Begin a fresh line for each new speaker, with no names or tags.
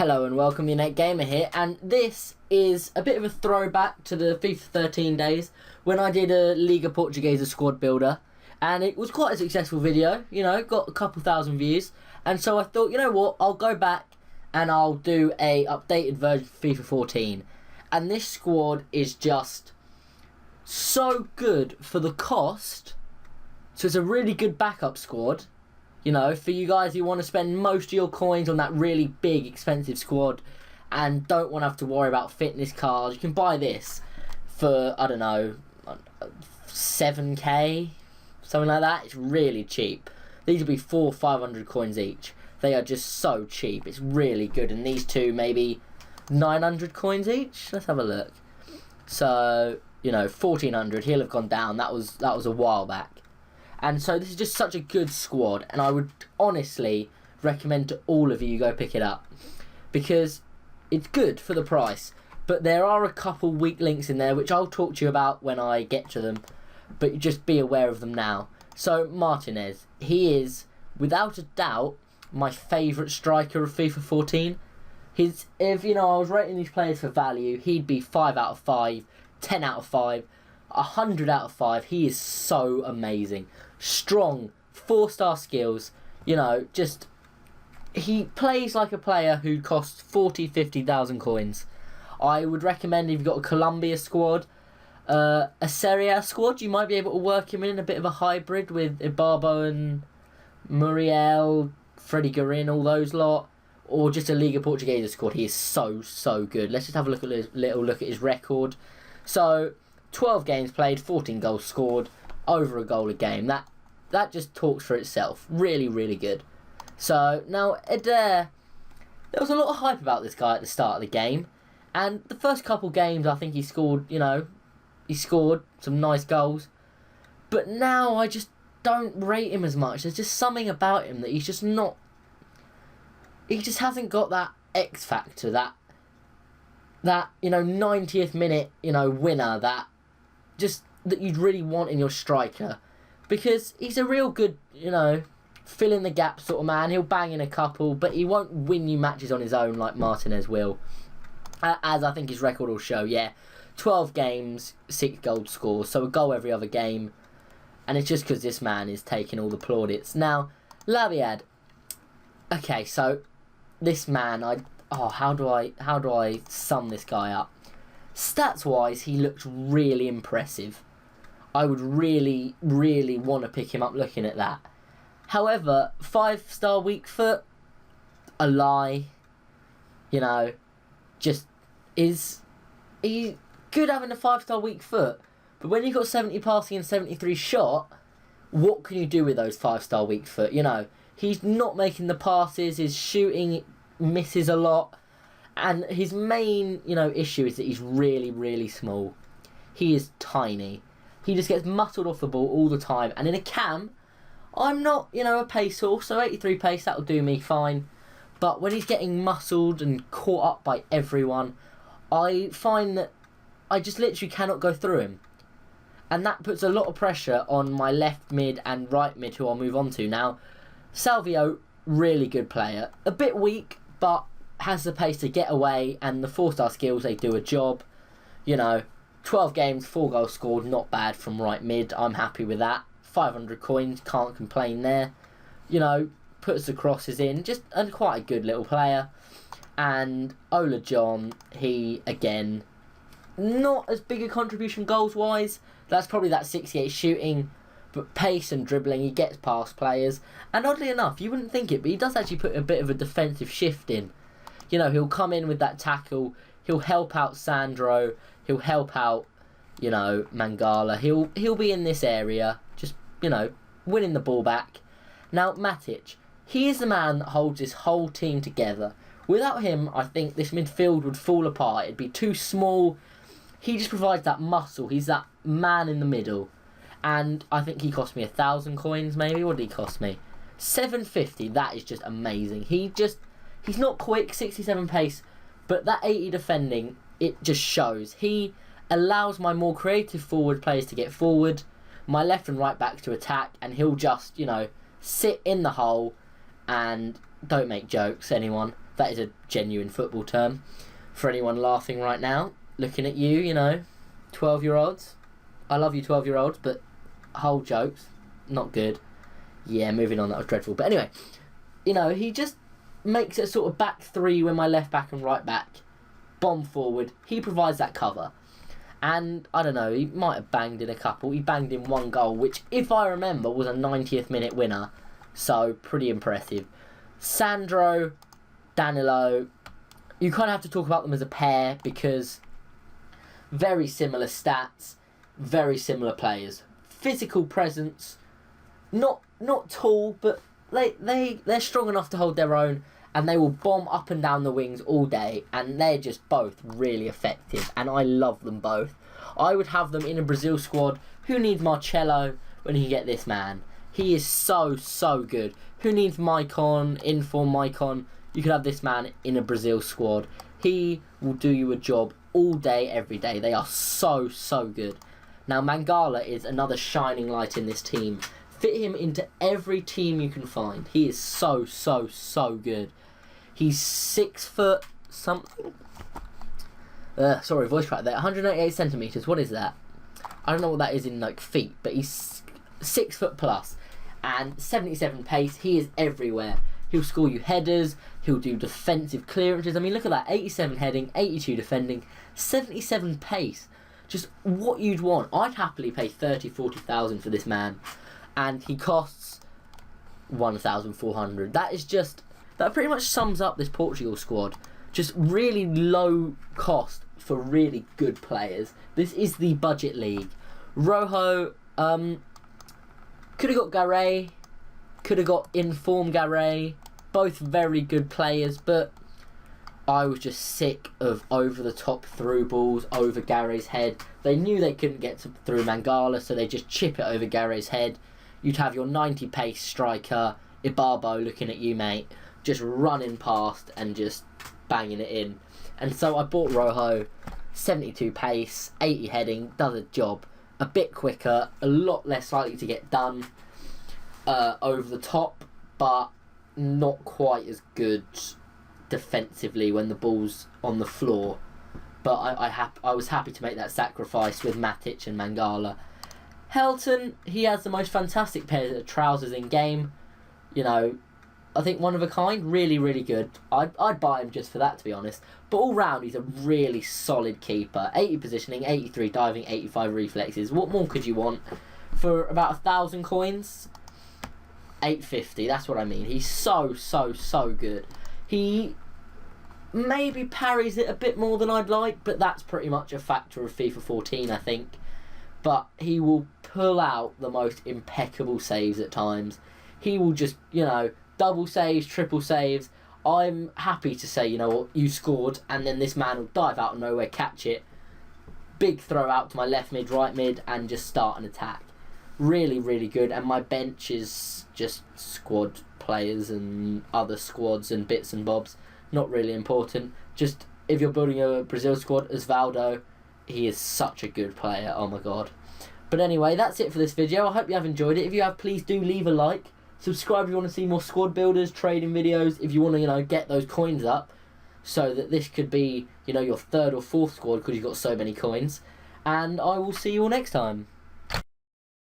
Hello and welcome, your Net Gamer here, and this is a bit of a throwback to the FIFA 13 days when I did a Liga Portuguesa squad builder, and it was quite a successful video, got a couple thousand views, and so I thought, you know what, I'll go back and I'll do a updated version of FIFA 14, and this squad is just so good for the cost. So it's a really good backup squad. For you guys who want to spend most of your coins on that really big, expensive squad and don't want to have to worry about fitness cards, you can buy this for, I don't know, 7k, something like that. It's really cheap. These will be 400 or 500 coins each. They are just so cheap. It's really good. And these two, maybe 900 coins each. Let's have a look. So, 1400. He'll have gone down. That was a while back. And so this is just such a good squad, and I would honestly recommend to all of you go pick it up because it's good for the price. But there are a couple weak links in there which I'll talk to you about when I get to them, but just be aware of them now. So Martinez, he is without a doubt my favourite striker of FIFA 14. If I was rating these players for value, he'd be 5 out of 5, 10 out of 5, 100 out of 5. He is so amazing. Strong, 4-star skills, he plays like a player who costs 50,000 coins. I would recommend if you've got a Colombia squad, a Serie A squad, you might be able to work him in a bit of a hybrid with Ibarbo and Muriel, Freddie Guerin, all those lot, or just a Liga Portuguesa squad. He is so good. Let's just have a little look at his record. So 12 games played, 14 goals scored, over a goal a game. That just talks for itself. Really good. So now Eder, there was a lot of hype about this guy at the start of the game, and the first couple games I think he scored. He scored some nice goals, but now I just don't rate him as much. There's just something about him that he's just not. He just hasn't got that X factor, that 90th minute winner, that you'd really want in your striker, because he's a real good fill in the gap sort of man. He'll bang in a couple, but he won't win you matches on his own like Martinez will, as I think his record will show. 12 games, 6 goal scores, so a goal every other game, and it's just because this man is taking all the plaudits. Now Labiad, okay, so this man, how do I sum this guy up? Stats wise, he looks really impressive. I would really want to pick him up looking at that. However, 5-star weak foot, a lie. Just is he good having a 5-star weak foot? But when you've got 70 passing and 73 shot, what can you do with those 5-star weak foot? He's not making the passes. His shooting misses a lot. And his main, issue is that he's really small. He is tiny. He just gets muscled off the ball all the time. And in a cam, I'm not, a pace horse, so 83 pace, that'll do me fine. But when he's getting muscled and caught up by everyone, I find that I just literally cannot go through him. And that puts a lot of pressure on my left mid and right mid, who I'll move on to now. Salvio, really good player. A bit weak, but has the pace to get away, and the 4-star skills, they do a job. 12 games, 4 goals scored, not bad from right mid. I'm happy with that. 500 coins, can't complain there. Puts the crosses in, just quite a good little player. And Ola John, he, again, not as big a contribution goals wise. That's probably that 68 shooting, but pace and dribbling, he gets past players. And oddly enough, you wouldn't think it, but he does actually put a bit of a defensive shift in. He'll come in with that tackle. He'll help out Sandro. He'll help out, Mangala. He'll be in this area, just, winning the ball back. Now, Matic, he is the man that holds this whole team together. Without him, I think this midfield would fall apart. It'd be too small. He just provides that muscle. He's that man in the middle. And I think he cost me 1,000 coins, maybe. What did he cost me? 750. That is just amazing. He's not quick, 67 pace, but that 80 defending, it just shows. He allows my more creative forward players to get forward, my left and right backs to attack, and he'll just, sit in the hole and don't make jokes, anyone. That is a genuine football term. For anyone laughing right now, looking at you, you know, 12-year-olds. I love you 12-year-olds, but whole jokes, not good. Yeah, moving on, that was dreadful. But anyway, you know, he just makes it sort of back three when my left back and right back bomb forward. He provides that cover. And, I don't know, he might have banged in a couple. He banged in one goal, which, if I remember, was a 90th minute winner. So, pretty impressive. Sandro, Danilo, you kind of have to talk about them as a pair because very similar stats, very similar players. Physical presence, not tall, but they're strong enough to hold their own, and they will bomb up and down the wings all day, and they're just both really effective, and I love them both. I would have them in a Brazil squad. Who needs Marcelo when you get this man? He is so good. Who needs Maicon, inform Maicon? You could have this man in a Brazil squad. He will do you a job all day, every day. They are so good. Now, Mangala is another shining light in this team. Fit him into every team you can find. He is so good. He's 6 foot something. Sorry, voice crack there. 188 centimetres. What is that? I don't know what that is in like feet, but he's 6 foot plus and 77 pace. He is everywhere. He'll score you headers. He'll do defensive clearances. I mean, look at that. 87 heading, 82 defending, 77 pace. Just what you'd want. I'd happily pay 30,000-40,000 for this man. And he costs 1,400. That pretty much sums up this Portugal squad. Just really low cost for really good players. This is the budget league. Rojo, could have got Garay, could have got Inform Garay. Both very good players, but I was just sick of over-the-top through balls over Garay's head. They knew they couldn't get through Mangala, so they just chip it over Garay's head. You'd have your 90 pace striker, Ibarbo, looking at you, mate, just running past and just banging it in. And so I bought Rojo, 72 pace, 80 heading, does a job. A bit quicker, a lot less likely to get done over the top, but not quite as good defensively when the ball's on the floor. But I was happy to make that sacrifice with Matic and Mangala. Helton, he has the most fantastic pair of trousers in game. You know, I think one of a kind, really good. I'd buy him just for that, to be honest. But all round, he's a really solid keeper. 80 positioning, 83 diving, 85 reflexes. What more could you want? For about 1,000 coins, 850, that's what I mean. He's so good. He maybe parries it a bit more than I'd like, but that's pretty much a factor of FIFA 14, I think. But he will pull out the most impeccable saves at times. He will just, you know, double saves, triple saves. I'm happy to say, you know what, you scored, and then this man will dive out of nowhere, catch it, big throw out to my left mid, right mid, and just start an attack. Really good, and my bench is just squad players and other squads and bits and bobs. Not really important. Just, if you're building a Brazil squad, Osvaldo, he is such a good player, oh my god. But anyway, that's it for this video. I hope you have enjoyed it. If you have, please do leave a like. Subscribe if you want to see more squad builders, trading videos, if you want to, you know, get those coins up, so that this could be, you know, your third or fourth squad because you've got so many coins. And I will see you all next time.